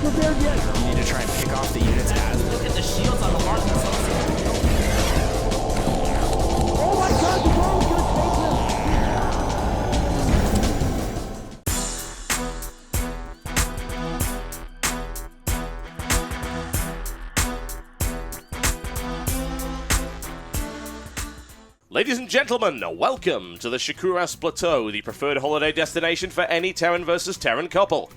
prepared yet. You need to try and pick off the units as... Look at the shields on the mark. Oh my god, the ball is gonna take him. Ladies and gentlemen, welcome to the Shakuras Plateau, the preferred holiday destination for any Terran versus Terran couple.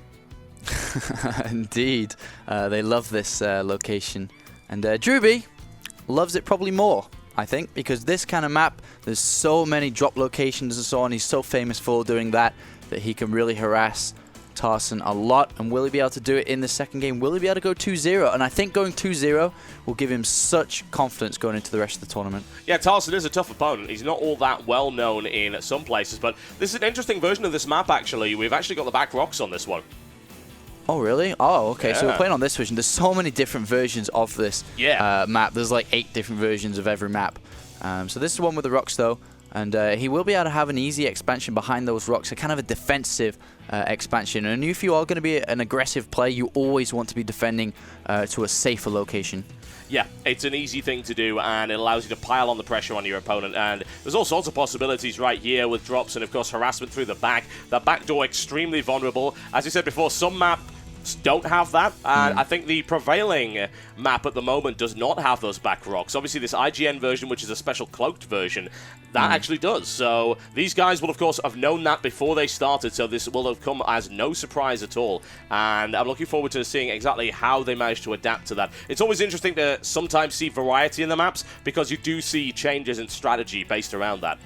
Indeed. They love this location. And Drewbie loves it probably more, I think, because this kind of map, there's so many drop locations and so on. He's so famous for doing that he can really harass Tarson a lot. And will he be able to do it in the second game? Will he be able to go 2-0? And I think going 2-0 will give him such confidence going into the rest of the tournament. Yeah, Tarson is a tough opponent. He's not all that well known in some places, but this is an interesting version of this map, actually. We've actually got the back rocks on this one. Oh, really? Oh, okay. Yeah. So we're playing on this version. There's so many different versions of this map. There's like 8 different versions of every map. So this is one with the rocks, though. And he will be able to have an easy expansion behind those rocks, a kind of a defensive expansion. And if you are going to be an aggressive player, you always want to be defending to a safer location. Yeah, it's an easy thing to do, and it allows you to pile on the pressure on your opponent. And there's all sorts of possibilities right here with drops and, of course, harassment through the back. That back door extremely vulnerable. As you said before, some maps don't have that, and I think the prevailing map at the moment does not have those back rocks. Obviously, this IGN version, which is a special cloaked version, that actually does. So these guys will, of course, have known that before they started, so this will have come as no surprise at all. And I'm looking forward to seeing exactly how they manage to adapt to that. It's always interesting to sometimes see variety in the maps, because you do see changes in strategy based around that.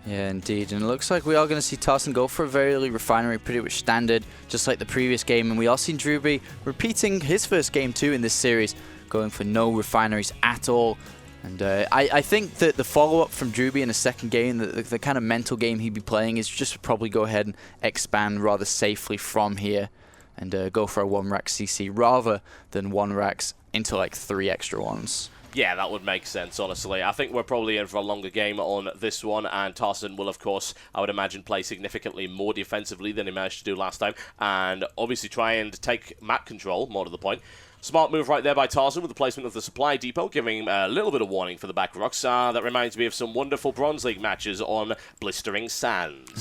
Yeah, indeed. And it looks like we are going to see Tarson go for a very early refinery, pretty much standard, just like the previous game. And we are seeing Drewbie repeating his first game too in this series, going for no refineries at all. And I think that the follow-up from Drewbie in the second game, the kind of mental game he'd be playing, is just probably go ahead and expand rather safely from here and go for a 1-rack CC rather than 1 racks into like 3 extra ones. Yeah, that would make sense, honestly. I think we're probably in for a longer game on this one, and Tarson will, of course, I would imagine, play significantly more defensively than he managed to do last time, and obviously try and take map control, more to the point. Smart move right there by Tarson with the placement of the supply depot, giving him a little bit of warning for the back rocks. That reminds me of some wonderful Bronze League matches on Blistering Sands.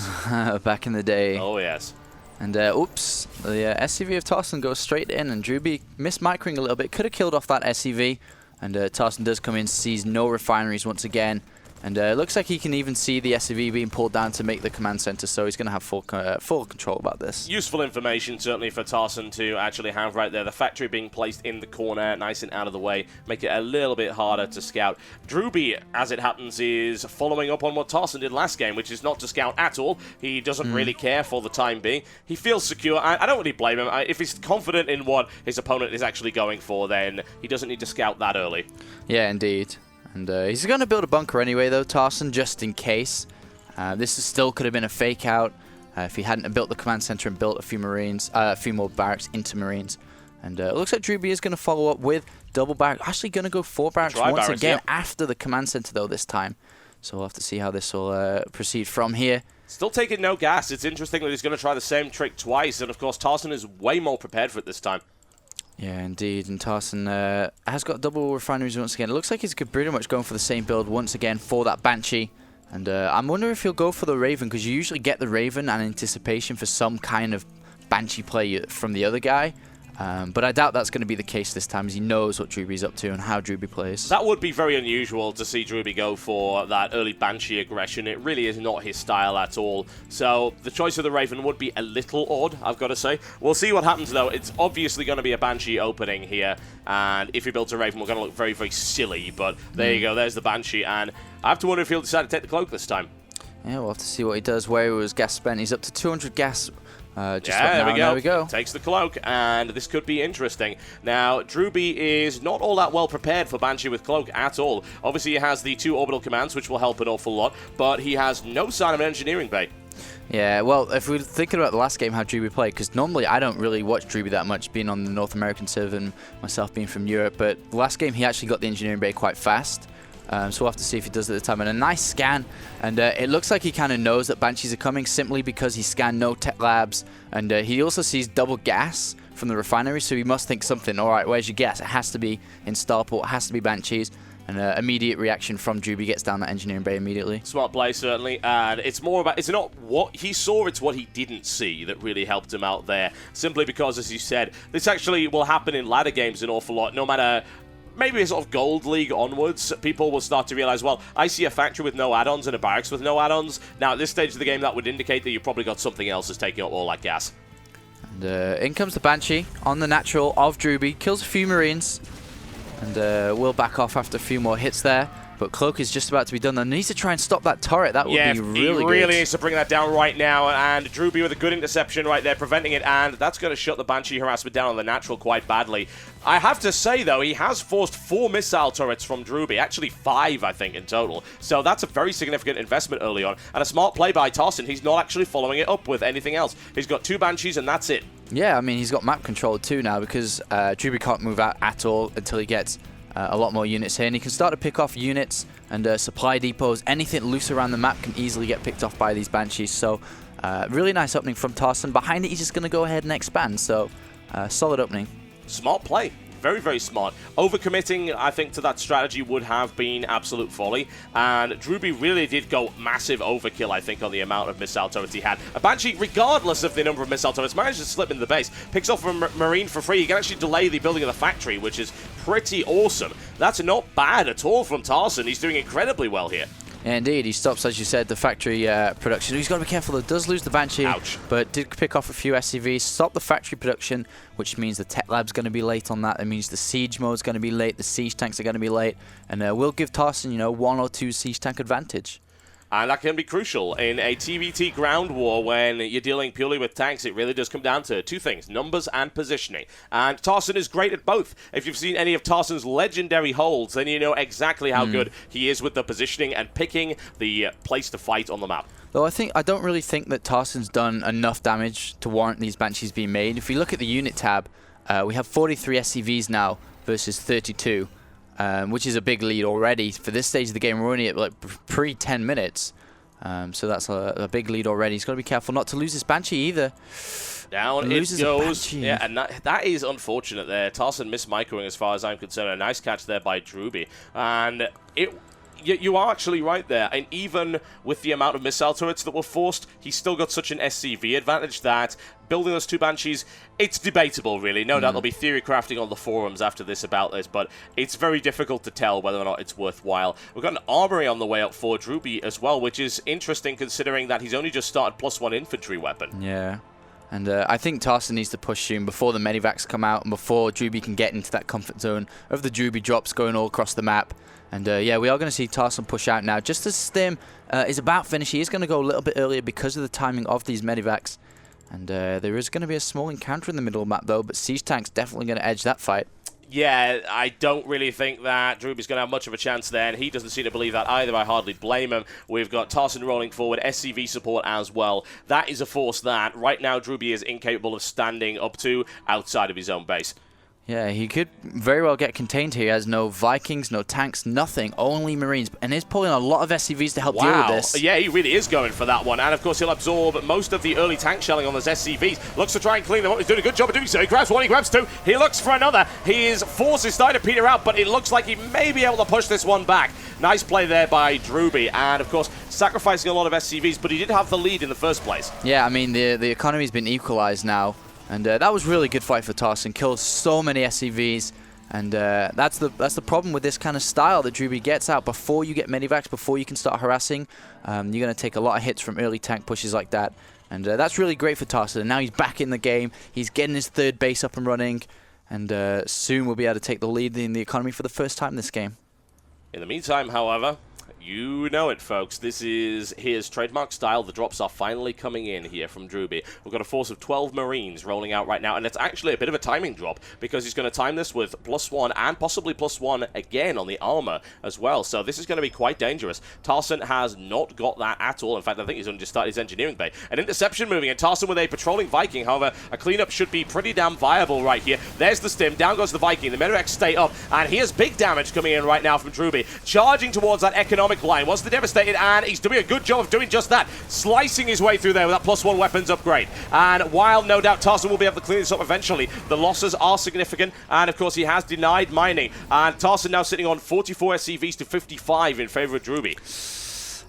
Back in the day. Oh, yes. And oops, the SCV of Tarson goes straight in, and Drewbie mismicroing a little bit. Could have killed off that SCV. And Tarson does come in, sees no refineries once again. And it looks like he can even see the SCV being pulled down to make the command center, so he's going to have full control about this. Useful information, certainly, for Tarson to actually have right there. The factory being placed in the corner, nice and out of the way, make it a little bit harder to scout. Drewbie, as it happens, is following up on what Tarson did last game, which is not to scout at all. He doesn't really care for the time being. He feels secure. I don't really blame him. If he's confident in what his opponent is actually going for, then he doesn't need to scout that early. Yeah, indeed. And he's going to build a bunker anyway, though, Tarson, just in case. This still could have been a fake out if he hadn't built the command center and built a few Marines, a few more barracks into Marines. And it looks like Drewbie is going to follow up with double barrack. Actually going to go 4 barracks once again after the command center, though, this time. So we'll have to see how this will proceed from here. Still taking no gas. It's interesting that he's going to try the same trick twice. And, of course, Tarson is way more prepared for it this time. Yeah, indeed. And Tarson has got double refineries once again. It looks like he's pretty much going for the same build once again for that Banshee. And I'm wondering if he'll go for the Raven, because you usually get the Raven and anticipation for some kind of Banshee play from the other guy. But I doubt that's going to be the case this time, as he knows what Drewbie's up to and how Drewbie plays. That would be very unusual to see Drewbie go for that early Banshee aggression. It really is not his style at all. So the choice of the Raven would be a little odd, I've got to say. We'll see what happens, though. It's obviously going to be a Banshee opening here. And if he builds a Raven, we're going to look very, very silly. But there you go. There's the Banshee. And I have to wonder if he'll decide to take the cloak this time. Yeah, we'll have to see what he does, where he was gas spent. He's up to 200 gas. There we go. Takes the cloak, and this could be interesting. Now, Drewbie is not all that well prepared for Banshee with cloak at all. Obviously, he has the 2 orbital commands, which will help an awful lot, but he has no sign of an engineering bay. Yeah, well, if we're thinking about the last game, how Drewbie played, because normally I don't really watch Drewbie that much, being on the North American server and myself being from Europe, but the last game he actually got the engineering bay quite fast. So we'll have to see if he does it at the time. And a nice scan, and it looks like he kind of knows that Banshees are coming simply because he scanned no tech labs, and he also sees double gas, from the refinery, so he must think something. All right, where's your gas? It has to be in Starport, it has to be Banshees. And immediate reaction from Drewbie, gets down that engineering bay immediately. Smart play, certainly. And it's more about, it's not what he saw, it's what he didn't see that really helped him out there. Simply because, as you said, this actually will happen in ladder games an awful lot. No matter, maybe a sort of Gold League onwards, people will start to realize, well, I see a factory with no add-ons and a barracks with no add-ons. Now, at this stage of the game, that would indicate that you've probably got something else that's taking up all that gas. And in comes the Banshee on the natural of Drewbie, kills a few Marines. And we'll back off after a few more hits there. But Cloak is just about to be done. And needs to try and stop that turret. That would be really good. He really needs to bring that down right now. And Drewbie with a good interception right there, preventing it. And that's going to shut the Banshee harassment down on the natural quite badly. I have to say, though, he has forced 4 missile turrets from Drewbie. Actually, 5, I think, in total. So that's a very significant investment early on. And a smart play by Tarson. He's not actually following it up with anything else. He's got 2 Banshees, and that's it. Yeah, I mean, he's got map control too now, because Drewbie can't move out at all until he gets a lot more units here. And he can start to pick off units and supply depots. Anything loose around the map can easily get picked off by these Banshees. So really nice opening from Tarson. Behind it, he's just going to go ahead and expand. So solid opening. Smart play. Very, very smart. Overcommitting, I think, to that strategy would have been absolute folly. And Drewbie really did go massive overkill, I think, on the amount of missile turrets he had. A Banshee, regardless of the number of missile turrets, managed to slip into the base. Picks off a Marine for free. He can actually delay the building of the factory, which is pretty awesome. That's not bad at all from Tarson. He's doing incredibly well here. Yeah, indeed, he stops, as you said, the factory production. He's got to be careful, though. Does lose the Banshee, Ouch. But did pick off a few SCVs. Stop the factory production, which means the tech lab's going to be late on that. It means the siege mode's going to be late. The siege tanks are going to be late. And we'll give Tarson, 1 or 2 siege tank advantage. And that can be crucial in a TVT ground war when you're dealing purely with tanks. It really does come down to 2 things, numbers and positioning. And Tarson is great at both. If you've seen any of Tarson's legendary holds, then you know exactly how good he is with the positioning and picking the place to fight on the map. Though I don't really think that Tarson's done enough damage to warrant these Banshees being made. If we look at the unit tab, we have 43 SCVs now versus 32. Which is a big lead already. For this stage of the game, we're only at like pre-10 minutes. So that's a big lead already. He's got to be careful not to lose this Banshee either. Down it goes. Yeah, and that is unfortunate there. Tarson missmicroing as far as I'm concerned. A nice catch there by Drewbie. And you are actually right there. And even with the amount of missile turrets that were forced, he's still got such an SCV advantage that building those 2 Banshees, it's debatable, really. No doubt there'll be theory crafting on the forums after this about this, but it's very difficult to tell whether or not it's worthwhile. We've got an armory on the way up for Drewbie as well, which is interesting considering that he's only just started +1 infantry weapon. Yeah. And I think Tarson needs to push soon before the medivacs come out and before Drewbie can get into that comfort zone of the Drewbie drops going all across the map. And yeah, we are going to see Tarson push out now. Just as Stim is about finished, he is going to go a little bit earlier because of the timing of these medivacs. And there is going to be a small encounter in the middle of the map, though, but Siege Tank's definitely going to edge that fight. Yeah, I don't really think that Drewbie's going to have much of a chance there, and he doesn't seem to believe that either. I hardly blame him. We've got Tarson rolling forward, SCV support as well. That is a force that, right now, Drewbie is incapable of standing up to outside of his own base. Yeah, he could very well get contained here. He has no Vikings, no tanks, nothing, only Marines. And he's pulling a lot of SCVs to help deal with this. Yeah, he really is going for that one. And, of course, he'll absorb most of the early tank shelling on those SCVs. Looks to try and clean them up. He's doing a good job of doing so. He grabs 1, he grabs 2. He looks for another. His force is starting to peter out, but it looks like he may be able to push this one back. Nice play there by Drewbie. And, of course, sacrificing a lot of SCVs, but he did have the lead in the first place. Yeah, I mean, the economy's been equalized now. And that was really good fight for Tarson. Killed so many SCVs, and that's the problem with this kind of style that Drewbie gets out. Before you get medivacs, before you can start harassing, you're going to take a lot of hits from early tank pushes like that. And that's really great for Tarson. And now he's back in the game. He's getting his 3rd base up and running, and soon we'll be able to take the lead in the economy for the first time this game. In the meantime, however, you know it, folks. This is his trademark style. The drops are finally coming in here from Drewbie. We've got a force of 12 Marines rolling out right now, and it's actually a bit of a timing drop because he's going to time this with +1 and possibly +1 again on the armor as well. So this is going to be quite dangerous. Tarson has not got that at all. In fact, I think he's only just started his engineering bay. An interception moving in. Tarson with a patrolling Viking. However, a cleanup should be pretty damn viable right here. There's the stim. Down goes the Viking. The medivacs stay up, and here's big damage coming in right now from Drewbie. Charging towards that economic economic line. Wants to devastate it, and he's doing a good job of doing just that. Slicing his way through there with that +1 weapons upgrade. And while no doubt Tarson will be able to clean this up eventually, the losses are significant, and of course he has denied mining. And Tarson now sitting on 44 SCVs to 55 in favor of Drewbie.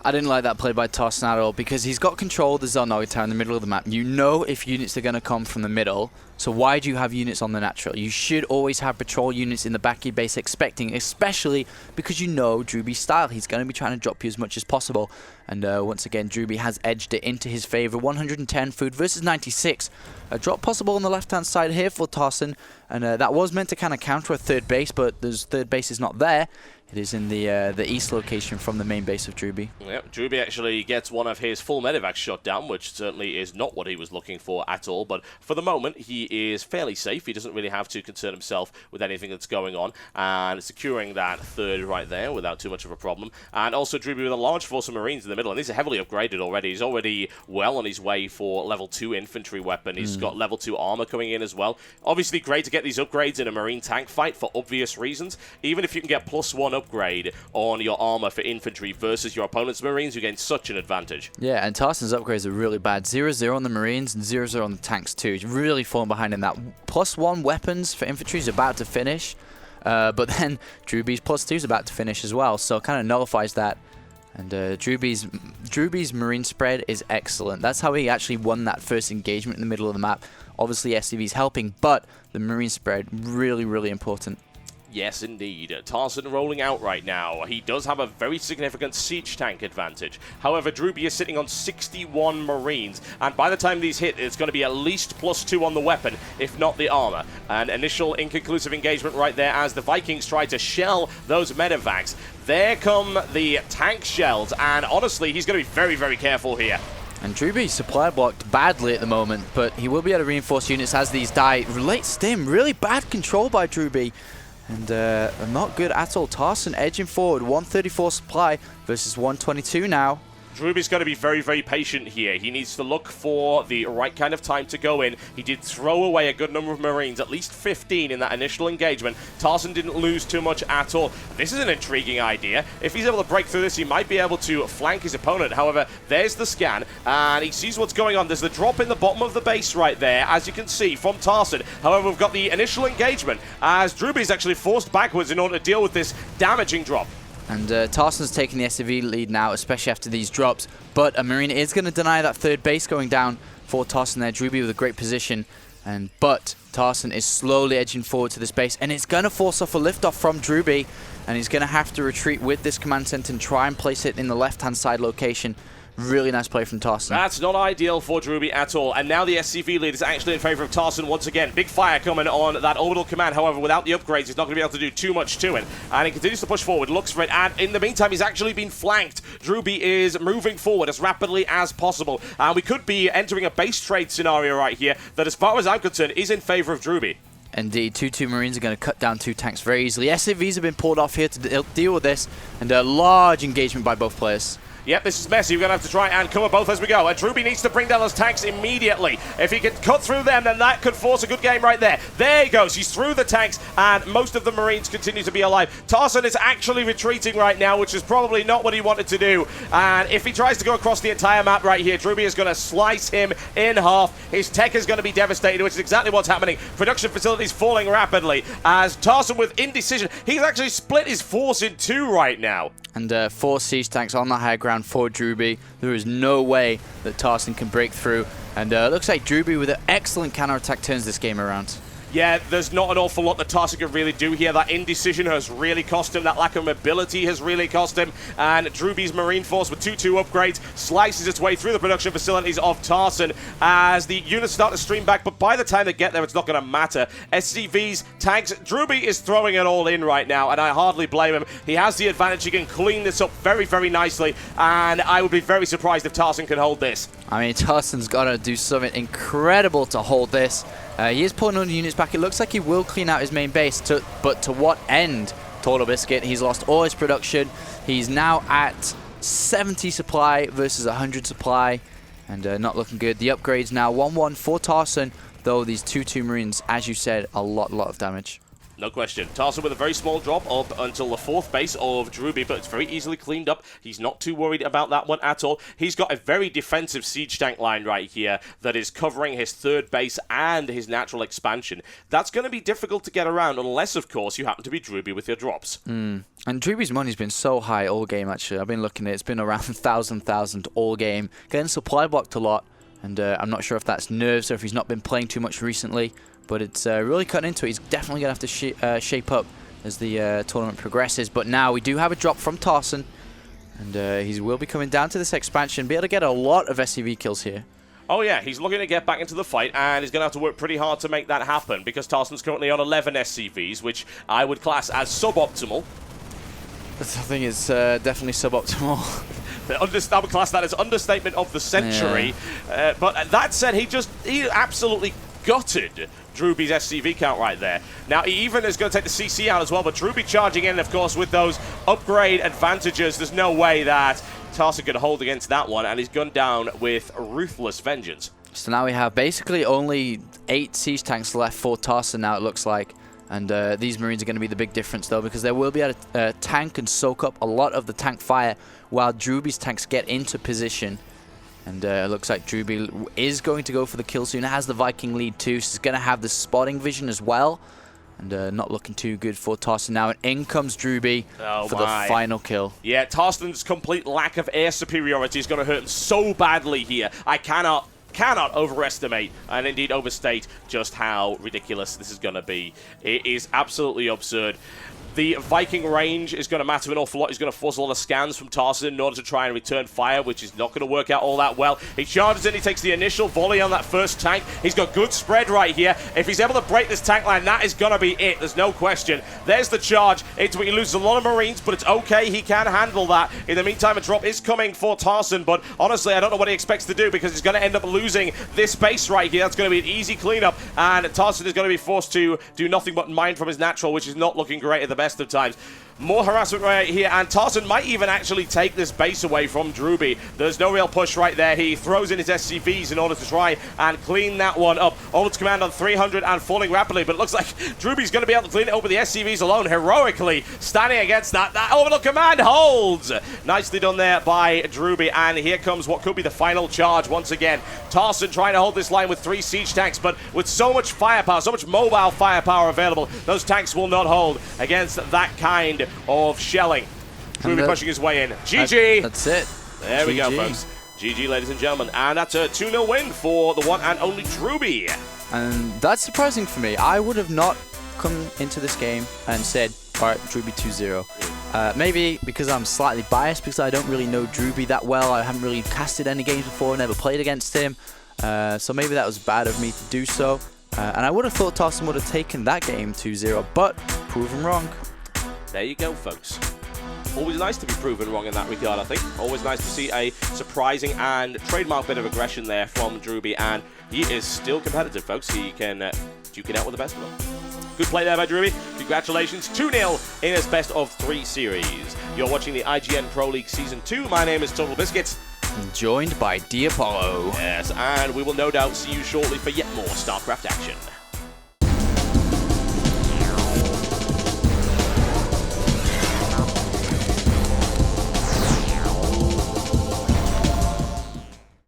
I didn't like that play by Tarson at all because he's got control of the Zernoga Tower in the middle of the map. You know if units are going to come from the middle, so why do you have units on the natural? You should always have patrol units in the back of your base expecting, especially because you know Drewbie's style. He's going to be trying to drop you as much as possible. And once again, Drewbie has edged it into his favor. 110 food versus 96. A drop possible on the left-hand side here for Tarson. And that was meant to kind of counter a third base, but there's third base is not there. It is in the east location from the main base of Drewbie. Yep, Drewbie actually gets one of his full medevacs shot down, which certainly is not what he was looking for at all. But for the moment, he is fairly safe. He doesn't really have to concern himself with anything that's going on. And securing that third right there without too much of a problem. And also Drewbie with a large force of Marines in the middle. And these are heavily upgraded already. He's already well on his way for level 2 infantry weapon. He's got level 2 armor coming in as well. Obviously great to get these upgrades in a Marine tank fight for obvious reasons. Even if you can get +1 upgrade on your armor for infantry versus your opponent's Marines, you gain such an advantage. Yeah, and Tarson's upgrades are really bad. 0-0 on the Marines and 0-0 on the tanks too. He's really falling behind in that. +1 weapons for infantry is about to finish, but then Drewbie's +2 is about to finish as well, so it kind of nullifies that. And Drewbie's Marine spread is excellent. That's how he actually won that first engagement in the middle of the map. Obviously SCV's helping, but the Marine spread really, really important. Yes, indeed. Tarson rolling out right now. He does have a very significant siege tank advantage. However, Drewbie is sitting on 61 Marines, and by the time these hit, it's going to be at least +2 on the weapon, if not the armor. An initial inconclusive engagement right there as the Vikings try to shell those medevacs. There come the tank shells, and honestly, he's going to be very, very careful here. And Drewbie supply blocked badly at the moment, but he will be able to reinforce units as these die. Late stim, really bad control by Drewbie. And not good at all. Tarson edging forward, 134 supply versus 122 now. Drewbie's going to be very, very patient here. He needs to look for the right kind of time to go in. He did throw away a good number of Marines, at least 15 in that initial engagement. Tarson didn't lose too much at all. This is an intriguing idea. If he's able to break through this, he might be able to flank his opponent. However, there's the scan, and he sees what's going on. There's the drop in the bottom of the base right there, as you can see, from Tarson. However, we've got the initial engagement, as Drewbie's actually forced backwards in order to deal with this damaging drop. And Tarson's taking the SCV lead now, especially after these drops. But a Marine is going to deny that third base going down for Tarson there. Drewbie with a great position. But Tarson is slowly edging forward to this base. And it's going to force off a liftoff from Drewbie. And he's going to have to retreat with this command center and try and place it in the left-hand side location. Really nice play from Tarson. That's not ideal for Drewbie at all. And now the SCV lead is actually in favor of Tarson once again. Big fire coming on that orbital command. However, without the upgrades, he's not going to be able to do too much to it. And he continues to push forward, looks for it. And in the meantime, he's actually been flanked. Drewbie is moving forward as rapidly as possible. And we could be entering a base trade scenario right here that, as far as I'm concerned, is in favor of Drewbie. Indeed, 2-2 Marines are going to cut down 2 tanks very easily. SCVs have been pulled off here to deal with this. And a large engagement by both players. Yep, this is messy. We're going to have to try and cover both as we go. And Drewbie needs to bring down those tanks immediately. If he can cut through them, then that could force a good game right there. There he goes. He's through the tanks, and most of the Marines continue to be alive. Tarson is actually retreating right now, which is probably not what he wanted to do. And if he tries to go across the entire map right here, Drewbie is going to slice him in half. His tech is going to be devastated, which is exactly what's happening. Production facilities falling rapidly as Tarson, with indecision, he's actually split his force in 2 right now. And 4 siege tanks on the high ground for Drewbie. There is no way that Tarson can break through. And looks like Drewbie with an excellent counterattack turns this game around. Yeah, there's not an awful lot that Tarson can really do here. That indecision has really cost him. That lack of mobility has really cost him. And Drewbie's Marine Force with 2-2 upgrades slices its way through the production facilities of Tarson as the units start to stream back. But by the time they get there, it's not going to matter. SCVs, tanks, Drewbie is throwing it all in right now, and I hardly blame him. He has the advantage. He can clean this up very, very nicely, and I would be very surprised if Tarson can hold this. I mean, Tarson's got to do something incredible to hold this. He is pulling on units back. It looks like he will clean out his main base, but to what end? Total Biscuit, he's lost all his production. He's now at 70 supply versus 100 supply, and not looking good. The upgrades now 1-1 for Tarson, though these 2-2 Marines, as you said, a lot of damage. No question. Tarson with a very small drop up until the 4th base of Drewbie, but it's very easily cleaned up. He's not too worried about that one at all. He's got a very defensive siege tank line right here that is covering his 3rd base and his natural expansion. That's going to be difficult to get around unless, of course, you happen to be Drewbie with your drops. And Drewbie's money's been so high all game, actually. I've been looking at it. It's been around 1,000 all game. Getting supply blocked a lot, and I'm not sure if that's nerves or if he's not been playing too much recently. But it's really cutting into it. He's definitely going to have to shape up as the tournament progresses. But now we do have a drop from Tarson. And he will be coming down to this expansion. Be able to get a lot of SCV kills here. Oh yeah, he's looking to get back into the fight, and he's going to have to work pretty hard to make that happen, because Tarson's currently on 11 SCVs, which I would class as suboptimal. I think it's definitely suboptimal. I would class that as understatement of the century. Yeah. But that said, he absolutely gutted Drewbie's SCV count right there. Now, he even is going to take the CC out as well, but Drewbie charging in, of course, with those upgrade advantages. There's no way that Tarson could hold against that one, and he's gunned down with ruthless vengeance. So now we have basically only 8 siege tanks left for Tarson now, it looks like. And these Marines are going to be the big difference, though, because they will be able to tank and soak up a lot of the tank fire while Drewbie's tanks get into position. And it looks like Drewbie is going to go for the kill soon. It has the Viking lead too, so he's going to have the spotting vision as well. And not looking too good for Tarson now. And in comes Drewbie for the final kill. Yeah, Tarson's complete lack of air superiority is going to hurt him so badly here. I cannot overestimate and indeed overstate just how ridiculous this is going to be. It is absolutely absurd. The Viking range is going to matter an awful lot. He's going to force a lot of scans from Tarson in order to try and return fire, which is not going to work out all that well. He charges in, he takes the initial volley on that first tank. He's got good spread right here. If he's able to break this tank line, that is going to be it. There's no question. There's the charge. He loses a lot of Marines, but it's okay. He can handle that. In the meantime, a drop is coming for Tarson, but honestly, I don't know what he expects to do, because he's going to end up losing this base right here. That's going to be an easy cleanup, and Tarson is going to be forced to do nothing but mine from his natural, which is not looking great at the best of times. More harassment right here, and Tarson might even actually take this base away from Drewbie. There's no real push right there. He throws in his SCVs in order to try and clean that one up. Over to command on 300 and falling rapidly, but it looks like Drewbie's going to be able to clean it up with the SCVs alone, heroically standing against that. That orbital command holds! Nicely done there by Drewbie, and here comes what could be the final charge once again. Tarson trying to hold this line with 3 siege tanks, but with so much firepower, so much mobile firepower available, those tanks will not hold against that kind of shelling. Drewbie pushing his way in. GG! That's it. There we go, folks. GG, ladies and gentlemen. And that's a 2-0 win for the one and only Drewbie. And that's surprising for me. I would have not come into this game and said, all right, Drewbie 2-0. Maybe because I'm slightly biased, because I don't really know Drewbie that well. I haven't really casted any games before, never played against him. So maybe that was bad of me to do so. And I would have thought Tarson would have taken that game 2-0, but proven wrong. There you go, folks. Always nice to be proven wrong in that regard, I think. Always nice to see a surprising and trademark bit of aggression there from Drewbie, and he is still competitive, folks. He can duke it out with the best of them. Good play there by Drewbie. Congratulations. 2-0 in his best of 3 series. You're watching the IGN Pro League Season 2. My name is Total Biscuits. Joined by D Apollo. Yes, and we will no doubt see you shortly for yet more StarCraft action.